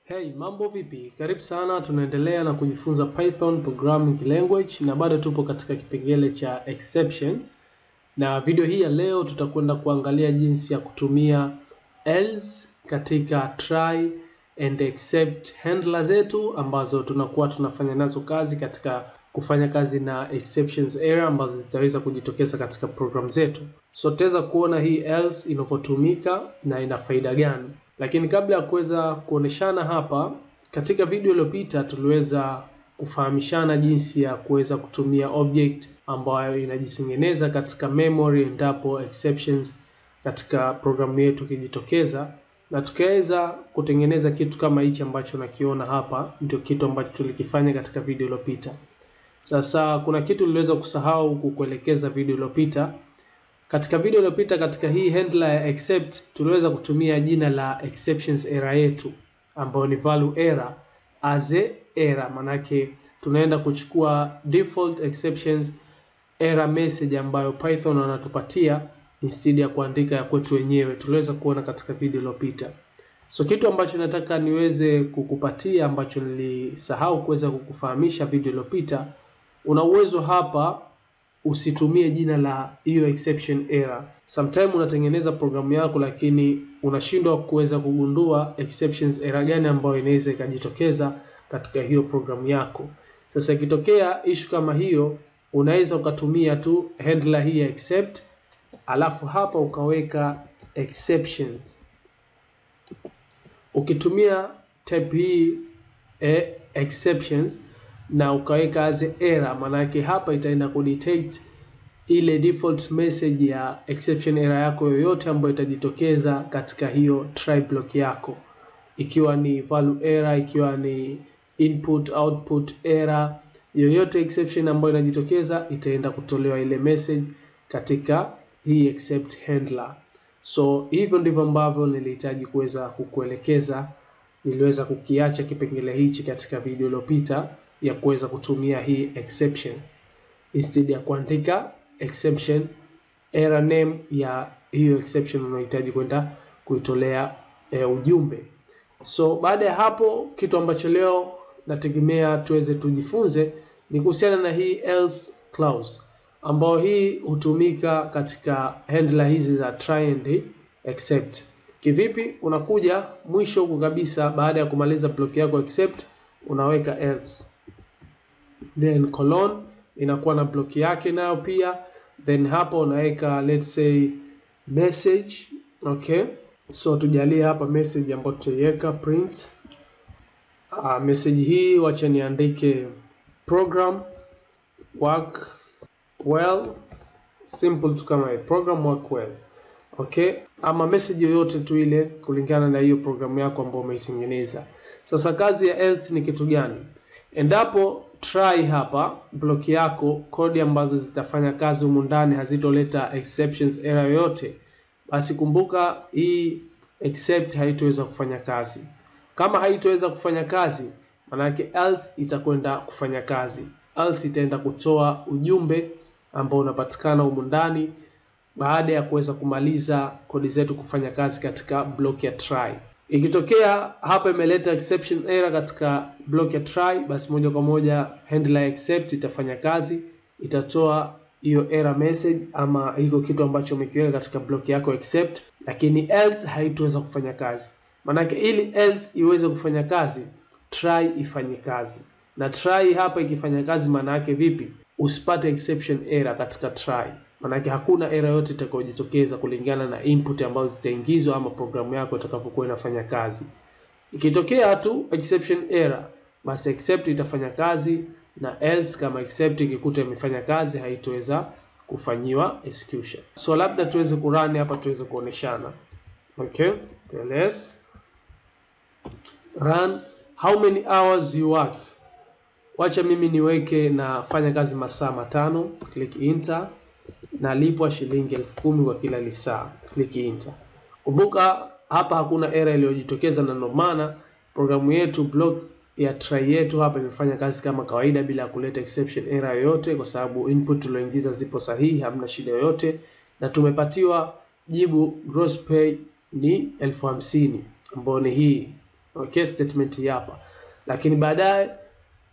Hey, mambo vipi? Karibu sana, tunaendelea na kujifunza Python programming language na bado tupo katika kipengele cha exceptions. Na video hii ya leo tutakwenda kuangalia jinsi ya kutumia else katika try and except handler zetu ambazo tunakuwa tunafanya nazo kazi katika kufanya kazi na exceptions error ambazo zitaweza kujitokeza katika program zetu. So tutaweza kuona hii else inavyotumika na ina faida gani. Lakini kabla ya kuweza kuoneshana hapa, katika video iliyopita tuliweza kufahamishana jinsi ya kuweza kutumia object ambayo inajitengeneza katika memory endapo exceptions katika programu yetu kijitokeza, na tukaweza kutengeneza kitu kama hichi ambacho nakiona hapa. Ndio kitu ambacho tulikifanya katika video iliyopita. Sasa kuna kitu niliweza kusahau kukuelekeza video iliyopita. Katika video iliyopita, katika hii handler ya except tuliweza kutumia jina la exceptions error yetu ambayo ni value error as a error. Manake tunaenda kuchukua default exceptions error message ambayo Python wanatupatia instead ya kuandika ya kwetu wenyewe. Tuliweza kuona katika video iliyopita. So kitu ambacho nataka niweze kukupatia ambacho nilisahau kuweza kukufahamisha video iliyopita, una uwezo hapa usitumie jina la hiyo exception error. Sometimes unatengeneza programu yako lakini unashindwa kuweza kugundua exceptions error gani ambayo inaweza ikajitokeza katika hiyo programu yako. Sasa ikitokea issue kama hiyo, unaweza ukatumia tu handler hii ya except, alafu hapa ukaweka exceptions. Ukitumia type hii exceptions na ukaweka as error, manake hapa itaenda kudetect ile default message ya exception error yako yoyote ambayo itajitokeza katika hiyo try block yako, ikiwa ni value error, ikiwa ni input output error, yoyote exception ambayo inajitokeza itaenda kutolewa ile message katika hii except handler. So hivyo ndivyo ambavyo nilihitaji kuweza kukuelekeza. Niliweza kukiacha kipengele hichi katika video iliyopita ya kuweza kutumia hii exceptions instead ya kuandika exception error name ya hiyo exception unahitaji kwenda kuitolea ujumbe. So baada ya hapo, kitu ambacho leo nategemea tuweze tujifunze ni kuhusiana na hii else clause, ambao hii hutumika katika handler hizi za try and except. Kivipi? Unakuja mwisho huko kabisa, baada ya kumaliza block yako except unaweka else, then colon inakuwa na block yake nayo pia, then hapo unaweka let's say message. Okay, so tujalie hapa message ambayo tutaiweka print. Message hii wacha niandike program work well, simple tu kama hii, program work well. Okay, ama message yoyote tu ile kulingana na hiyo programu yako ambayo umeitengeneza. Sasa kazi ya else ni kitu gani? Endapo try hapa block yako, kodi ambazo zitafanya kazi humu ndani hazitoleta exceptions error yoyote, basi kumbuka hii except haitoweza kufanya kazi. Kama haitoweza kufanya kazi, maana yake else itakwenda kufanya kazi. Else itaenda kutoa ujumbe ambao unapatikana humu ndani baada ya kuweza kumaliza kodi zetu kufanya kazi katika block ya try. Ikitokea hapa imeleta exception error katika block ya try, basi moja kwa moja handler except itafanya kazi, itatoa hiyo error message ama hiyo kitu ambacho umekiweka katika block yako except, lakini else haitoweza kufanya kazi. Manake ili else iweze kufanya kazi, try ifanye kazi. Na try hapa ikifanya kazi, maana yake vipi? Usipate exception error katika try. Manake hakuna error yote itakayojitokeza kulingana na input ambazo zitaingizwa ama programu yako itakapokuwa inafanya kazi. Ikitokea tu exception error, basi except itafanya kazi, na else kama except ikikuta imefanya kazi haitoweza kufanyiwa execution. So labda tuweze kurun hapa tuweze kuoneshana. Okay, let's run. How many hours you work? Wacha mimi niweke na fanya kazi masaa 5, click enter. Na lipwa shilingi 10,000 kwa kila lisaa, click enter. Kumbuka hapa hakuna error iliyojitokeza, na ndio maana programu yetu block ya try yetu hapa imefanya kazi kama kawaida bila kuleta exception error yoyote, kwa sababu input tulioingiza zipo sahihi, hamna shida yoyote, na tumepatiwa jibu gross pay ni 50,000 ambayo ni hii Okay, statement hii hapa. Lakini baadaye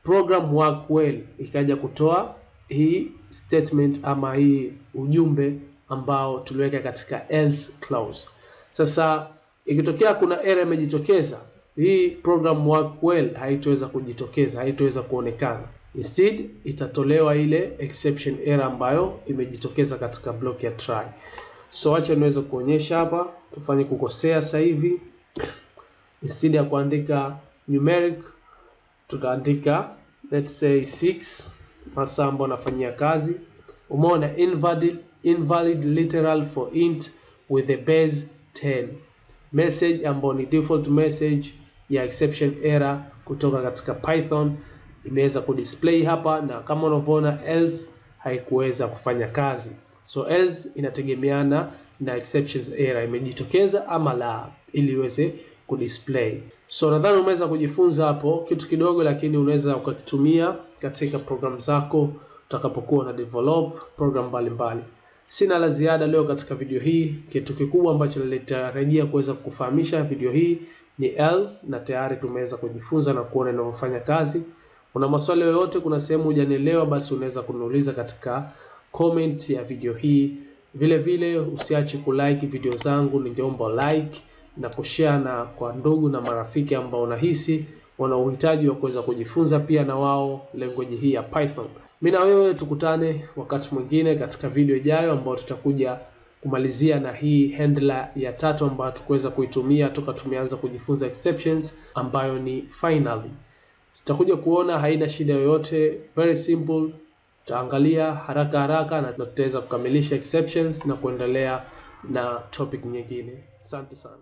program work well ikaja kutoa hii statement ama hii ujumbe ambao tuliweka katika else clause. Sasa ikitokea kuna error imejitokeza, hii program work well haitoweza kujitokeza, haitoweza kuonekana. Instead itatolewa ile exception error ambayo imejitokeza katika block ya try. So acha niweze kuonyesha hapa, tufanye kukosea sasa hivi. Instead ya kuandika numeric tutaandika let's say 6 masaa ambayo nafanyia kazi. Umeona invalid literal for int with the base 10. Message ambayo ni default message ya exception error kutoka katika Python imeweza kudisplay hapa, na kama unavyoona else haikuweza kufanya kazi. So else inategemeana na exceptions error imejitokeza ama la, ili iweze kudisplay. So nadhani umeweza kujifunza hapo kitu kidogo, lakini unaweza ukakitumia katika program zako utakapokuwa na develop program mbalimbali. Sina la ziada leo katika video hii. Kitu kikubwa ambacho nilitarajia kuweza kukufahamisha video hii ni else, na tayari tumeweza kujifunza na kuona inavyofanya kazi. Una maswali yoyote, kuna sehemu hujanielewa, basi unaweza kuniuliza katika comment ya video hii. Vile vile usiache kulike video zangu, ningeomba like na kushare na kwa ndugu na marafiki ambao unahisi wana uhitaji wa kuweza kujifunza pia na wao language hii ya Python. Mimi na wewe tukutane wakati mwingine katika video ijayo, ambao tutakuja kumalizia na hii handler ya 3 ambayo tukuweza kuitumia toka tumeanza kujifunza exceptions, ambayo ni finally. Tutakuja kuona haina shida yoyote, very simple. Tutaangalia haraka na tutaweza kukamilisha exceptions na kuendelea na topic nyingine. Asante sana.